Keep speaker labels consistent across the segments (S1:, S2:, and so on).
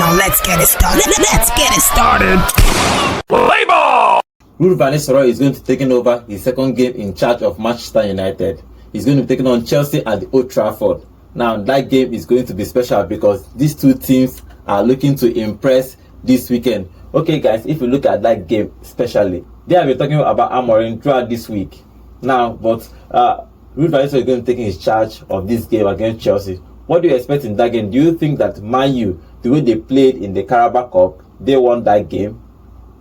S1: Now let's get it started. Let's get it started.
S2: Play ball!
S3: Ruud van Nistelrooy is going to be taking over his second game in charge of Manchester United. He's going to be taking on Chelsea at the Old Trafford. Now that game is going to be special because these two teams are looking to impress this weekend. Okay guys, if you look at that game especially, they have been talking about Amorim throughout this week. Now, but Ruud van Nistelrooy is going to be taking his charge of this game against Chelsea. What do you expect in that game? Do you think that Man U, the way they played in the Carabao Cup, they won that game?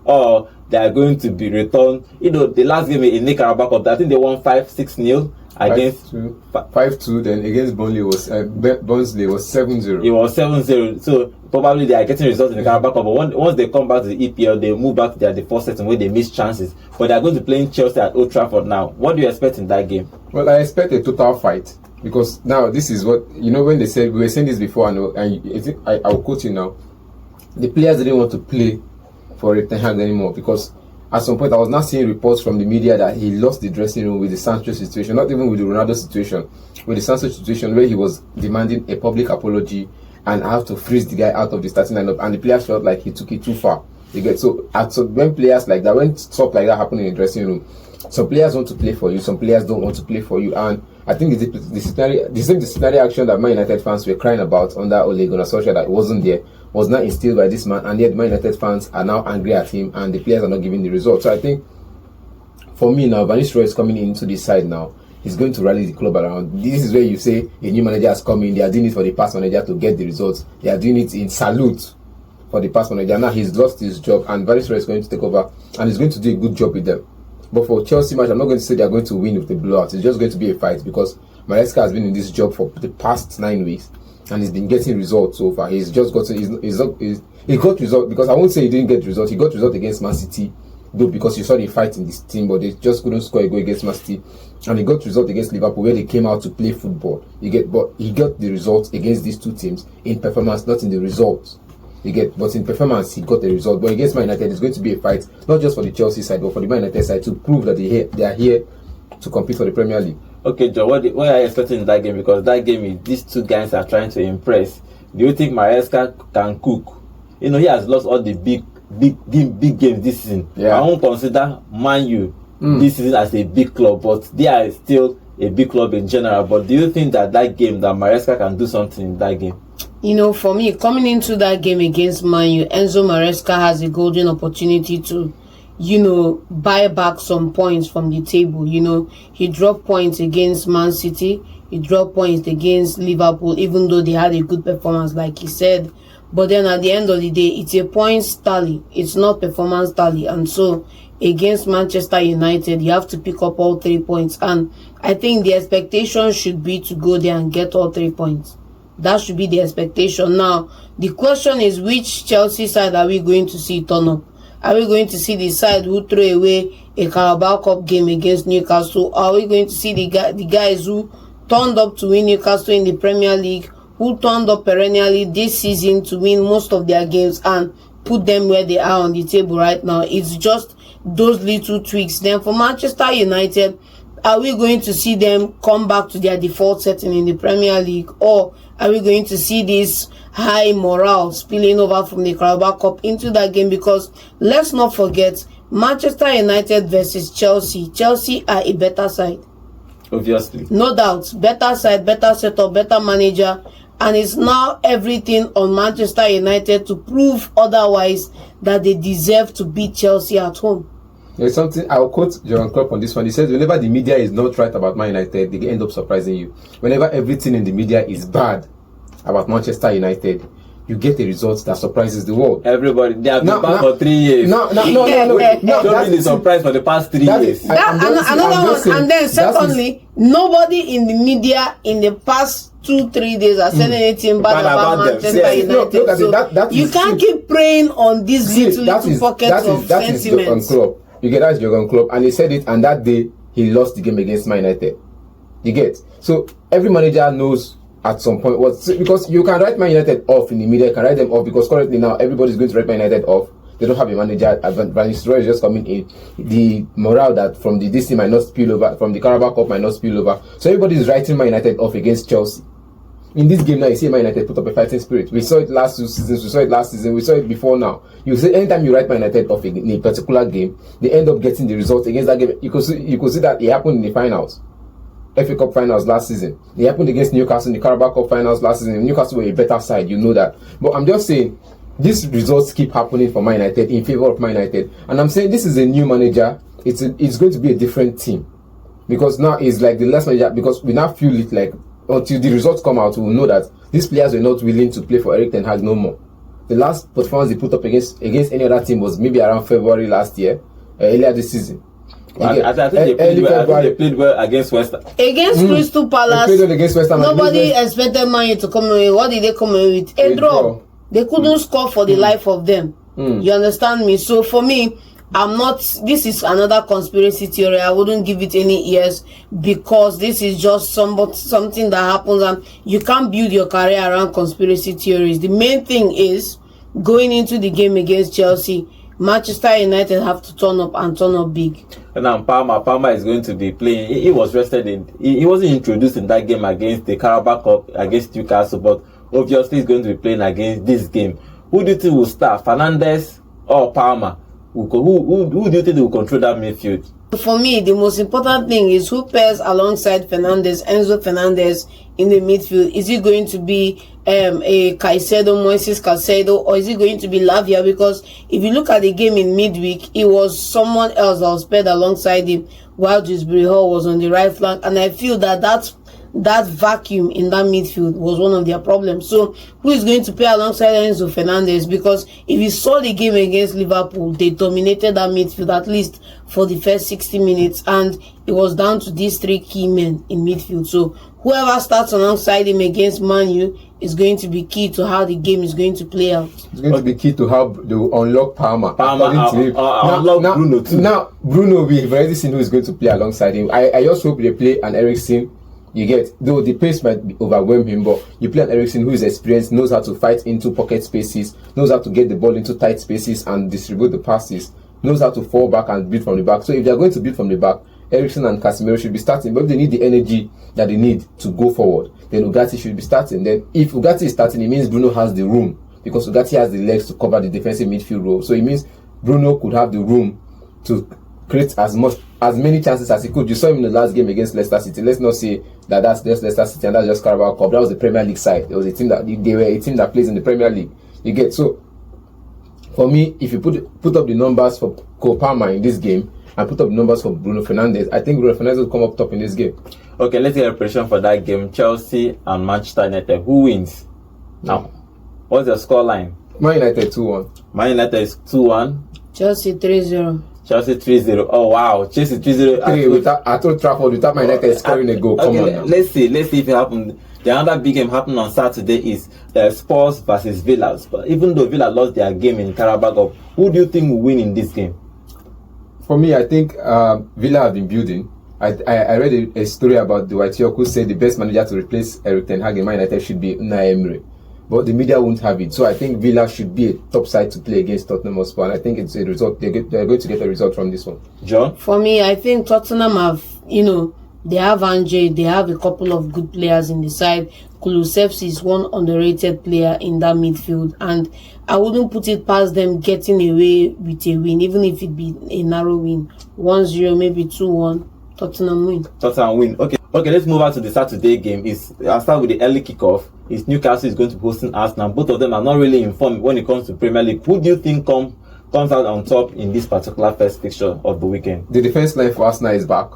S3: Or they are going to be returned? You know, the last game in the Carabao Cup, I think they won 5-6-0 against
S4: 5-2. Then against Burnley was 7-0.
S3: It was 7-0. So probably they are getting results in the Carabao Cup. But once they come back to the EPL, they move back to their default setting where they miss chances. But they are going to play in Chelsea at Old Trafford now. What do you expect in that game?
S4: Well, I expect a total fight. Because now this is what, you know, when they said, we were saying this before, and I'll quote you now. The players didn't want to play for Ten Hag anymore because at some point I was not seeing reports from the media that he lost the dressing room with the Sancho situation, not even with the Ronaldo situation, with the Sancho situation where he was demanding a public apology and I have to freeze the guy out of the starting lineup, and the players felt like he took it too far. You get so when players like that, when stuff like that happen in the dressing room, some players want to play for you, some players don't want to play for you, and I think the same disciplinary action that Man United fans were crying about under Ole Gunnar Solskjaer that wasn't there was not instilled by this man, and yet Man United fans are now angry at him, and the players are not giving the result. So I think, for me now, Van Nistelrooy is coming into this side now. He's going to rally the club around. This is where you say a new manager has come in. They are doing it for the past manager to get the results. They are doing it in salute for the past manager. Now he's lost his job, and Van Nistelrooy is going to take over, and he's going to do a good job with them. But for Chelsea match, I'm not going to say they're going to win with the blowout. It's just going to be a fight because Maresca has been in this job for the past 9 weeks and he's been getting results so far. He's just gotten, he got results, because I won't say he didn't get results. He got results against Man City, though, because you saw the fight in this team, but they just couldn't score a goal against Man City. And he got results against Liverpool where they came out to play football. But he got the results against these two teams in performance, not in the results. But in performance, he got the result. But against Man United, it's going to be a fight, not just for the Chelsea side, but for the Man United side, to prove that they are here to compete for the Premier League.
S3: Okay, John, what are you expecting in that game? Because that game is, these two guys are trying to impress. Do you think Maresca can cook? You know, he has lost all the big games this season. Yeah. I won't consider Man U this season as a big club, but they are still a big club in general. But do you think that game, that Maresca can do something in that game?
S5: You know, for me, coming into that game against Man U, Enzo Maresca has a golden opportunity to, you know, buy back some points from the table. You know, he dropped points against Man City. He dropped points against Liverpool, even though they had a good performance, like he said. But then at the end of the day, it's a points tally. It's not performance tally. And so against Manchester United, you have to pick up all 3 points. And I think the expectation should be to go there and get all 3 points. That should be the expectation. Now, the question is, which Chelsea side are we going to see turn up? Are we going to see the side who throw away a Carabao Cup game against Newcastle? Or are we going to see the guys who turned up to win Newcastle in the Premier League, who turned up perennially this season to win most of their games and put them where they are on the table right now? It's just those little tweaks. Then for Manchester United, are we going to see them come back to their default setting in the Premier League, or are we going to see this high morale spilling over from the Carabao Cup into that game? Because let's not forget, Manchester United versus Chelsea. Chelsea are a better side.
S3: Obviously. No
S5: doubt. Better side, better setup, better manager. And it's now everything on Manchester United to prove otherwise, that they deserve to beat Chelsea at home.
S4: There's something, I'll quote Jurgen Klopp on this one. He says, whenever the media is not right about Man United, they end up surprising you. Whenever everything in the media is bad about Manchester United, you get a result that surprises the world.
S3: Everybody, they have been bad for 3 years.
S4: No.
S3: Don't be surprised for the past 3 years.
S5: Another one. And then secondly, nobody in the media in the past 2-3 days are saying anything bad about Manchester United. You can't keep preying on these little pockets of sentiments.
S4: You get, that's Jurgen Klopp, and he said it, and that day he lost the game against Man United. You get, so every manager knows at some point what, because you can write Man United off in the media, you can write them off, because currently now everybody's going to write Man United off. They don't have a manager. Van Nistelrooy is just coming in. The morale that from the DC might not spill over, from the Carabao Cup might not spill over. So everybody is writing Man United off against Chelsea. in this game now, you see Man United put up a fighting spirit. We saw it last 2 seasons, we saw it last season, we saw it before now. You say anytime you write Man United off in a particular game, they end up getting the result against that game. You could see that it happened in the finals. FA Cup finals last season. It happened against Newcastle in the Carabao Cup finals last season. Newcastle were a better side, you know that. But I'm just saying, these results keep happening for Man United in favor of Man United. And I'm saying this is a new manager. It's going to be a different team. Because now it's like the last manager, because we now feel it like, until the results come out, we will know that these players were not willing to play for Erik ten Hag no more. The last performance they put up against any other team was maybe around February last year, earlier this season.
S3: I think they played well against Westham.
S5: Against Crystal Palace, nobody expected Man U to come away. What did they come away with? A draw. They couldn't score for the life of them. You understand me? So for me, this is another conspiracy theory. I wouldn't give it any ears, because this is just something that happens, and you can't build your career around conspiracy theories. The main thing is, going into the game against Chelsea, Manchester United have to turn up big.
S3: And now Palmer is going to be playing. He was rested he wasn't introduced in that game against the Carabao Cup against Newcastle, but obviously he's going to be playing against this game. Who do you think will start, Fernandes or Palmer? Who do you think will control that midfield?
S5: For me, the most important thing is who pairs alongside Enzo Fernandez in the midfield. Is it going to be a Moises Caicedo, or is it going to be Lavia? Because if you look at the game in midweek, it was someone else that was paired alongside him, while Dewsbury Hall was on the right flank, and I feel that vacuum in that midfield was one of their problems. So who is going to play alongside Enzo Fernandez? Because if you saw the game against Liverpool, they dominated that midfield at least for the first 60 minutes, and it was down to these 3 key men in midfield. So whoever starts alongside him against Man U is going to be key to how the game is going to play out.
S4: It's going to be key to how they will unlock Palmer.
S3: Unlock Bruno too.
S4: Now Bruno, we've already seen who is going to play alongside him. I just hope they play an Eriksen. You get, though the pace might overwhelm him, but you play an Eriksen who is experienced, knows how to fight into pocket spaces, knows how to get the ball into tight spaces and distribute the passes, knows how to fall back and build from the back. So if they are going to build from the back, Eriksen and Casemiro should be starting. But if they need the energy that they need to go forward, then Ugarte should be starting. Then if Ugarte is starting, it means Bruno has the room, because Ugarte has the legs to cover the defensive midfield role. So it means Bruno could have the room to create as many chances as he could. You saw him in the last game against Leicester City. Let's not say that's just Leicester City and that's just Carabao Cup. That was the Premier League side. It was a team that plays in the Premier League. You get, so for me, if you put up the numbers for Cole Palmer in this game and put up the numbers for Bruno Fernandes, I think Bruno Fernandes will come up top in this game. Okay,
S3: let's get a prediction for that game. Chelsea and Manchester United. Who wins? Now, what's the scoreline?
S4: Man United 2-1.
S3: Man United is 2-1.
S5: Chelsea 3-0.
S3: Chelsea 3-0. Oh wow, Chelsea 3-0
S4: at Old Trafford without Man United scoring a goal. Come on now.
S3: Let's see if it happens. The other big game happening on Saturday is Spurs versus Villa. But even though Villa lost their game in Carabao Cup, who do you think will win in this game?
S4: For me, I think Villa have been building. I read a story about Dwight York, who said the best manager to replace Erik ten Hag in Man United should be Unai Emery. But the media won't have it. So I think Villa should be a top side to play against Tottenham Hotspur. And I think it's a result. They're going to get a result from this one.
S3: John?
S5: For me, I think Tottenham have, they have Ange, they have a couple of good players in the side. Kulusevski is one underrated player in that midfield. And I wouldn't put it past them getting away with a win, even if it be a narrow win. 1-0, maybe 2-1. Tottenham win. Okay, let's move on to the Saturday game. I'll start with the early kickoff. Newcastle is going to be hosting Aston. Both of them are not really informed when it comes to Premier League. Who do you think comes out on top in this particular first fixture of the weekend?
S4: The defense line for Arsenal is back.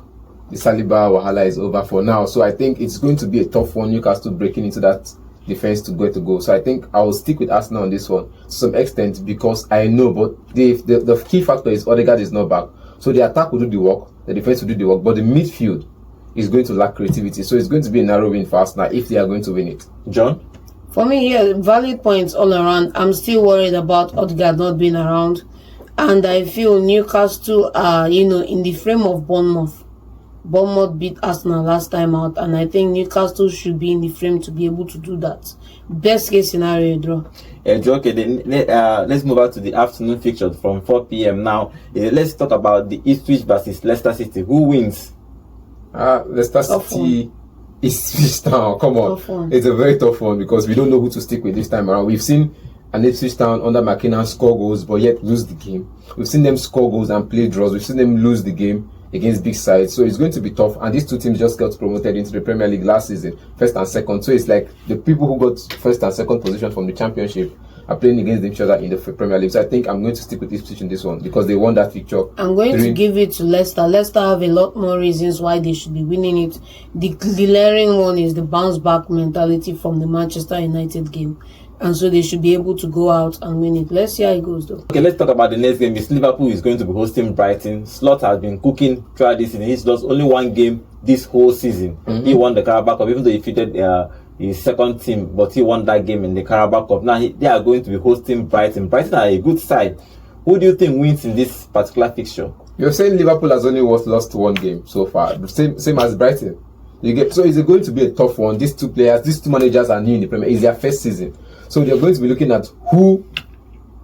S4: The Saliba Wahala is over for now. So I think it's going to be a tough one. Newcastle breaking into that defense to go. So I think I will stick with Arsenal on this one to some extent, because I know, but the key factor is Odegaard is not back. So the attack will do the work, the defense will do the work, but the midfield is going to lack creativity. So it's going to be a narrow win for Arsenal if they are going to win it.
S3: John?
S5: For me, yeah, valid points all around. I'm still worried about Odegaard not being around. And I feel Newcastle are, in the frame of Bournemouth. Bournemouth beat Arsenal last time out, and I think Newcastle should be in the frame to be able to do that. Best case scenario, draw.
S3: Okay, then let's move on to the afternoon fixture from 4 p.m. now. Let's talk about the Ipswich versus Leicester City. Who wins?
S4: Leicester City. Ipswich Town. Come
S5: Tough
S4: on,
S5: one.
S4: it's a very tough one because we don't know who to stick with this time around. We've seen an Ipswich Town under McKinnon score goals, but yet lose the game. We've seen them score goals and play draws. We've seen them lose the game against big sides. So it's going to be tough. And these two teams just got promoted into the Premier League last season, first and second. So it's like the people who got first and second position from the Championship are playing against each other in the Premier League. So I think I'm going to stick with Ipswich in this one because they won that fixture.
S5: I'm going to give it to Leicester. Leicester have a lot more reasons why they should be winning it. The glaring one is the bounce back mentality from the Manchester United game. And so they should be able to go out and win it. Let's see how it goes though.
S3: Okay, let's talk about the next game. It's Liverpool is going to be hosting Brighton. Slot has been cooking throughout this season. He's lost only one game this whole season. He won the Carabao Cup, even though he defeated his second team, but he won that game in the Carabao Cup. Now they are going to be hosting Brighton. Brighton are a good side. Who do you think wins in this particular fixture?
S4: You're saying Liverpool has only lost one game so far, same as Brighton. So is it going to be a tough one? These two managers are new in the Premier. It's their first season, so they're going to be looking at who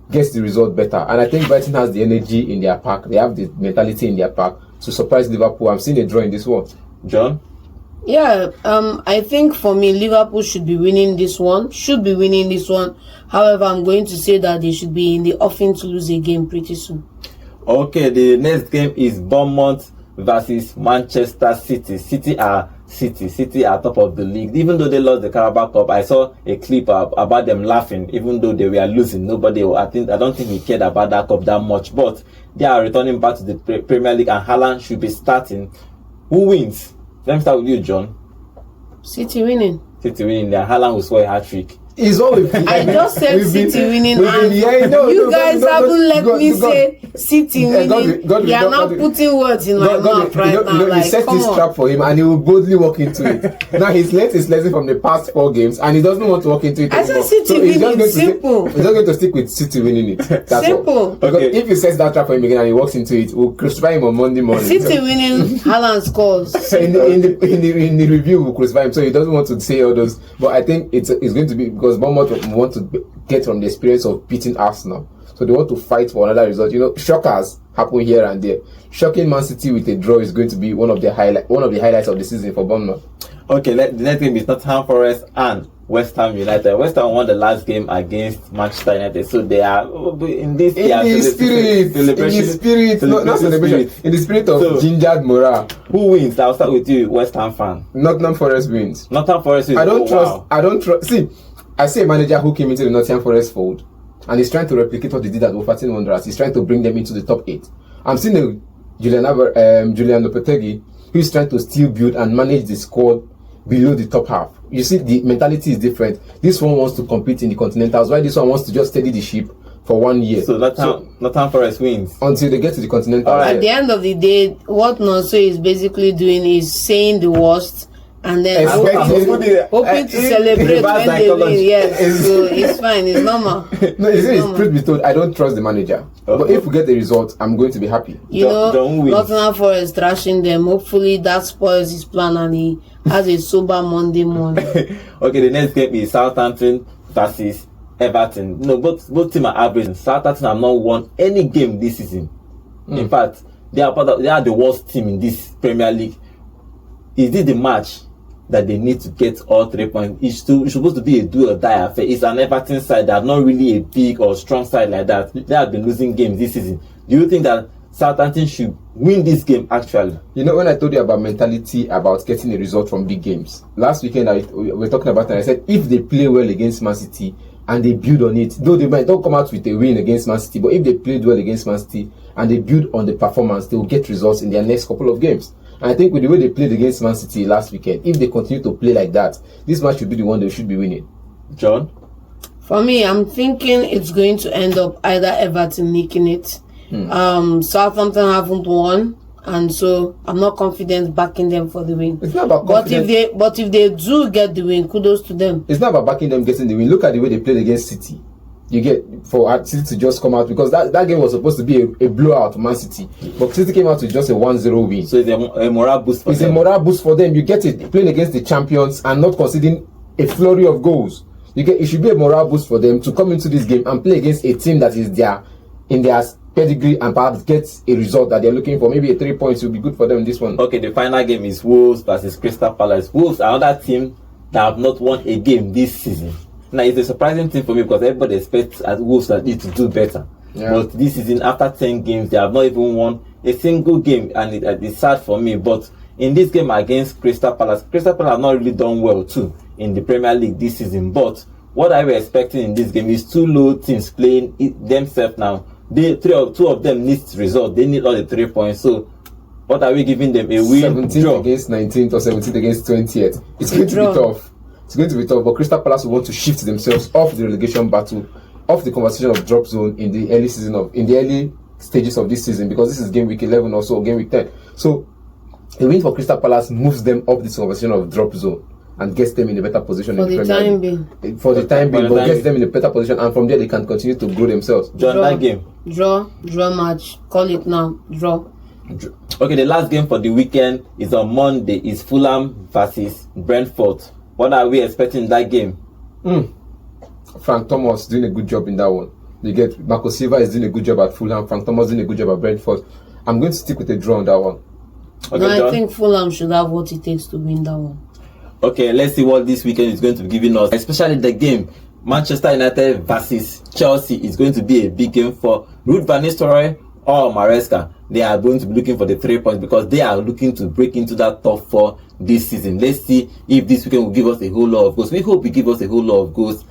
S4: gets the result better. And I think Brighton has the energy in their pack. They have the mentality in their pack to surprise Liverpool. I'm seeing a draw in this one.
S3: John?
S5: Yeah, I think for me, Liverpool should be winning this one. However, I'm going to say that they should be in the offing to lose a game pretty soon.
S3: Okay, the next game is Bournemouth versus Manchester City. City are top of the league. Even though they lost the Carabao Cup, I saw a clip about them laughing. Even though they were losing, I don't think he cared about that cup that much. But they are returning back to the Premier League, and Haaland should be starting. Who wins? Let me start with you, John.
S5: City winning.
S3: City winning. Then Haaland will score a hat-trick.
S4: Is what we've
S5: I just said City winning, and you guys haven't let me say City winning. You are now putting words in my mouth right now.
S4: You set this trap for him, and he will boldly walk into it. Now he's learned his lesson from the past 4 games, and he doesn't want to walk into it anymore.
S5: I said City winning. Simple.
S4: He's just going to stick with City winning it. That's
S5: simple.
S4: All. Because if he sets that trap for him again and he walks into it, we'll crucify him on Monday morning.
S5: City winning, Haaland scores.
S4: in the review, we'll crucify him. So he doesn't want to say all those. But I think it's going to be because Bournemouth want to get from the experience of beating Arsenal, so they want to fight for another result. Shockers happen here and there. Shocking Man City with a draw is going to be one of the highlights of the season for Bournemouth.
S3: Okay, the next game is Nottingham Forest and Westham United. Westham won the last game against Manchester United, so they are in the spirit of
S4: gingered morale.
S3: Who wins? I'll start with you, West Ham fan.
S4: Nottingham Forest wins.
S3: Nottingham Forest wins.
S4: I don't trust. See, I see a manager who came into the Nottingham Forest fold, and he's trying to replicate what he did at Wolverhampton Wanderers. He's trying to bring them into the top 8. I'm seeing Julian Lopetegui, who's trying to still build and manage the squad below the top half. You see, the mentality is different. This one wants to compete in the Continentals, while this one wants to just steady the ship for 1 year.
S3: So Nottingham Forest wins
S4: until they get to the Continentals.
S3: Right.
S5: At the end of the day, what Nonso is basically doing is saying the worst and then hoping to celebrate when they win. Yes, so it's fine. It's normal.
S4: No, truth be told, I don't trust the manager. Okay. But if we get the result, I'm going to be happy.
S5: Nottingham Forest thrashing them. Hopefully that spoils his plan and he has a sober Monday morning.
S3: Okay, the next game is Southampton versus Everton. Both teams are average. Southampton have not won any game this season. In fact, they are the worst team in this Premier League. Is this the match that they need to get all 3 points? It's supposed to be a do or die affair. It's an Everton side that are not really a big or strong side like that. They have been losing games this season. Do you think that Southampton should win this game actually?
S4: When I told you about mentality, about getting a result from big games, last weekend we were talking about it, and I said if they play well against Man City and they build on it, though they might not come out with a win against Man City, but if they played well against Man City and they build on the performance, they will get results in their next couple of games. And I think with the way they played against Man City last weekend, if they continue to play like that, this match should be the one they should be winning.
S3: John?
S5: For me, I'm thinking it's going to end up either Everton nicking it. Southampton haven't won, and so I'm not confident backing them for the win.
S4: It's not about confidence.
S5: But if they do get the win, kudos to them.
S4: It's not about backing them getting the win. Look at the way they played against City. You get for City to just come out, because that game was supposed to be a blowout for Man City, but City came out with just a 1-0 win.
S3: So it's a morale boost for them.
S4: It's a morale boost for them. You get it, playing against the champions and not conceding a flurry of goals. It should be a morale boost for them to come into this game and play against a team that is in their pedigree and perhaps get a result that they're looking for. Maybe a 3 points will be good for them in this one.
S3: Okay, the final game is Wolves versus Crystal Palace. Wolves are another team that have not won a game this season. Now, it's a surprising thing for me because everybody expects Wolves to do better.
S4: Yeah.
S3: But this season, after 10 games, they have not even won a single game, and it's sad for me. But in this game against Crystal Palace have not really done well too in the Premier League this season. But what I was expecting in this game is two low teams playing themselves now. Two of them need results. They need all the 3 points. So what are we giving them? A win?
S4: 17th
S3: draw
S4: against 19th or 17th against 20th. It's going to be tough. It's going to be tough. But Crystal Palace will want to shift themselves off the relegation battle, off the conversation of drop zone in the early stages of this season, because this is game week 11 or so, game week 10. So a win for Crystal Palace moves them up this conversation of drop zone and gets them in a better position
S5: for
S4: in the
S5: the
S4: Premier
S5: time
S4: League.
S5: being.
S4: For the time being, but gets them in a better position, and from there they can continue to grow themselves.
S3: that game.
S5: Draw match. Call it now. Draw.
S3: Okay, the last game for the weekend is on Monday. Is Fulham versus Brentford. What are we expecting in that game?
S4: Frank Thomas doing a good job in that one. You get Marco Silva is doing a good job at Fulham. Frank Thomas doing a good job at Brentford. I'm going to stick with a draw on that one.
S3: Okay,
S5: No, I
S3: John?
S5: think Fulham should have what it takes to win that one.
S3: Okay, let's see what this weekend is going to be giving us. Especially the game Manchester United versus Chelsea is going to be a big game for Ruud van Nistelrooy or Maresca. They are going to be looking for the 3 points because they are looking to break into that top 4 this season. Let's see if this weekend will give us a whole lot of goals. We hope it gives us a whole lot of goals.